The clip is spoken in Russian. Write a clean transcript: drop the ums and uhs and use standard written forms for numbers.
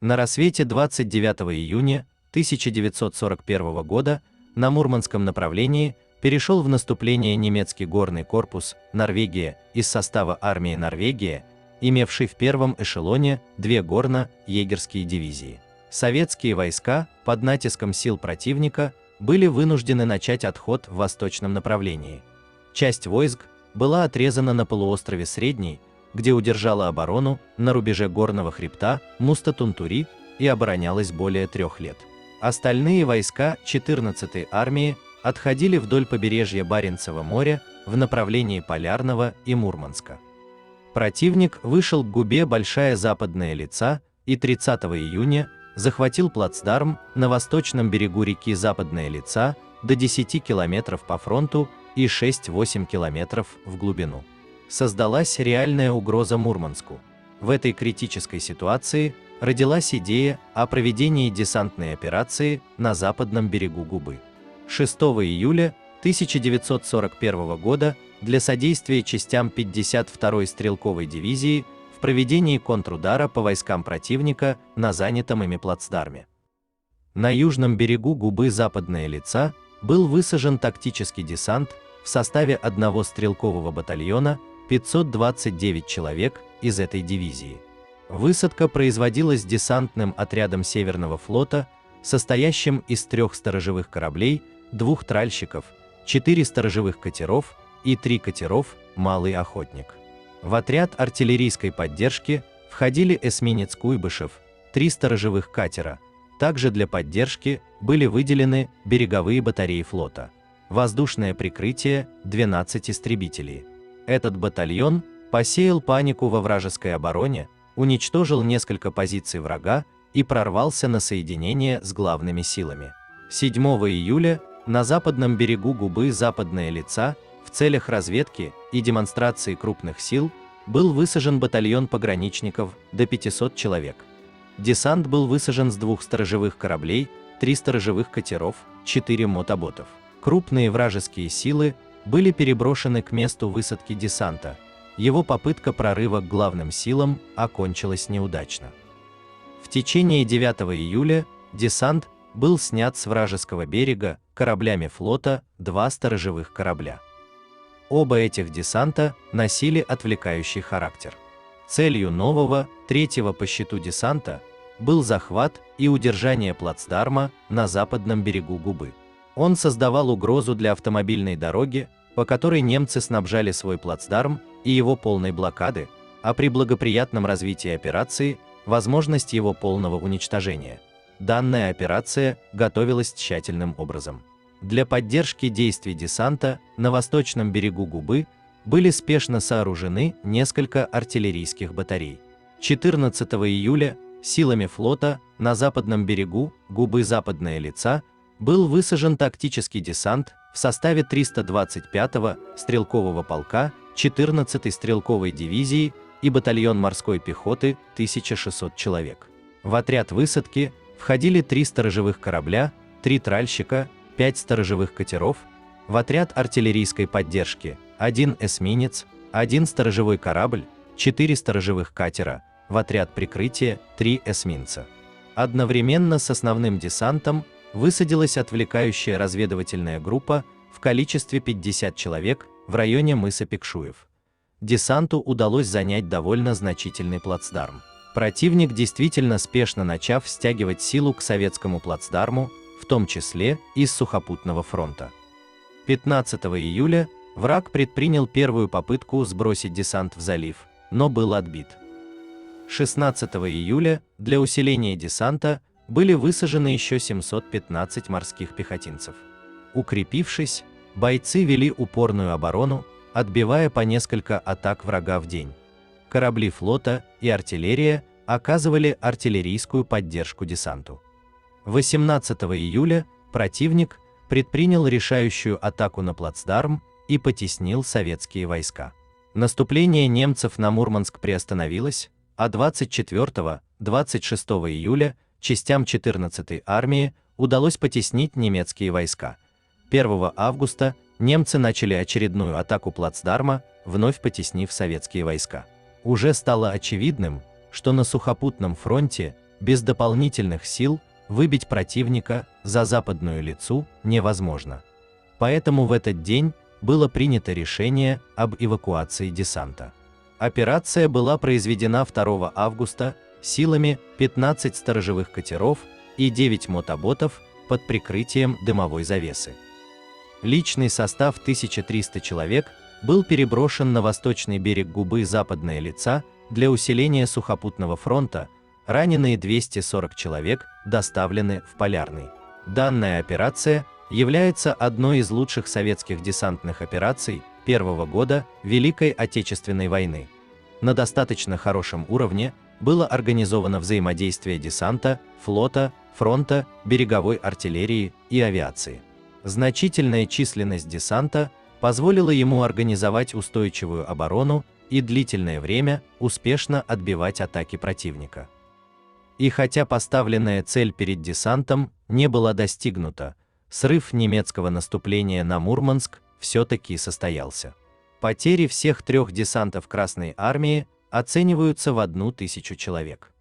На рассвете 29 июня 1941 года на Мурманском направлении перешел в наступление немецкий горный корпус «Норвегия» из состава армии «Норвегия», имевший в первом эшелоне 2 горно-егерские дивизии. Советские войска под натиском сил противника были вынуждены начать отход в восточном направлении. Часть войск была отрезана на полуострове Средний, где удержала оборону на рубеже горного хребта Муста-Тунтури и оборонялась более 3 лет. Остальные войска 14-й армии отходили вдоль побережья Баренцева моря в направлении Полярного и Мурманска. Противник вышел к губе Большая Западная Лица и 30 июня захватил плацдарм на восточном берегу реки Западная Лица до 10 километров по фронту и 6-8 километров в глубину. Создалась реальная угроза Мурманску. В этой критической ситуации родилась идея о проведении десантной операции на западном берегу Губы. 6 июля 1941 года для содействия частям 52-й стрелковой дивизии в проведении контрудара по войскам противника на занятом ими плацдарме. На южном берегу Губы Западная Лица был высажен тактический десант в составе одного стрелкового батальона 529 человек из этой дивизии. Высадка производилась десантным отрядом Северного флота, состоящим из 3 сторожевых кораблей, 2 тральщиков, 4 сторожевых катеров и 3 катеров «Малый охотник». В отряд артиллерийской поддержки входили эсминец Куйбышев, 3 сторожевых катера. Также для поддержки были выделены береговые батареи флота. Воздушное прикрытие – 12 истребителей. Этот батальон посеял панику во вражеской обороне, уничтожил несколько позиций врага и прорвался на соединение с главными силами. 7 июля на западном берегу Губы Западная Лица в целях разведки и демонстрации крупных сил был высажен батальон пограничников до 500 человек. Десант был высажен с 2 сторожевых кораблей, 3 сторожевых катеров, 4 мотоботов. Крупные вражеские силы были переброшены к месту высадки десанта. Его попытка прорыва к главным силам окончилась неудачно. В течение 9 июля десант был снят с вражеского берега кораблями флота 2 сторожевых корабля. Оба этих десанта носили отвлекающий характер. Целью нового, 3-го по счету десанта, был захват и удержание плацдарма на западном берегу Губы. Он создавал угрозу для автомобильной дороги, по которой немцы снабжали свой плацдарм и его полной блокады, а при благоприятном развитии операции – возможность его полного уничтожения. Данная операция готовилась тщательным образом. Для поддержки действий десанта на восточном берегу Губы были спешно сооружены несколько артиллерийских батарей. 14 июля силами флота на западном берегу Губы Западная Лица был высажен тактический десант в составе 325-го стрелкового полка 14-й стрелковой дивизии и батальон морской пехоты 1600 человек. В отряд высадки входили 3 сторожевых корабля, 3 тральщика, 5 сторожевых катеров, в отряд артиллерийской поддержки 1 эсминец, 1 сторожевой корабль, 4 сторожевых катера, в отряд прикрытия 3 эсминца. Одновременно с основным десантом высадилась отвлекающая разведывательная группа в количестве 50 человек в районе мыса Пекшуев. Десанту удалось занять довольно значительный плацдарм. Противник действительно спешно начав стягивать силу к советскому плацдарму, в том числе из сухопутного фронта. 15 июля враг предпринял первую попытку сбросить десант в залив, но был отбит. 16 июля для усиления десанта были высажены еще 715 морских пехотинцев. Укрепившись, бойцы вели упорную оборону, отбивая по несколько атак врага в день. Корабли флота и артиллерия оказывали артиллерийскую поддержку десанту. 18 июля противник предпринял решающую атаку на плацдарм и потеснил советские войска. Наступление немцев на Мурманск приостановилось, а 24-26 июля частям 14-й армии удалось потеснить немецкие войска. 1 августа немцы начали очередную атаку плацдарма, вновь потеснив советские войска. Уже стало очевидным, что на сухопутном фронте без дополнительных сил выбить противника за западную Лицу невозможно. Поэтому в этот день было принято решение об эвакуации десанта. Операция была произведена 2 августа силами 15 сторожевых катеров и 9 мотоботов под прикрытием дымовой завесы. Личный состав 1300 человек был переброшен на восточный берег губы Западная Лица для усиления сухопутного фронта, раненые 240 человек доставлены в Полярный. Данная операция является одной из лучших советских десантных операций первого года Великой Отечественной войны. На достаточно хорошем уровне было организовано взаимодействие десанта, флота, фронта, береговой артиллерии и авиации. Значительная численность десанта позволила ему организовать устойчивую оборону и длительное время успешно отбивать атаки противника. И хотя поставленная цель перед десантом не была достигнута, срыв немецкого наступления на Мурманск все-таки состоялся. Потери всех 3 десантов Красной Армии оцениваются в 1000 человек.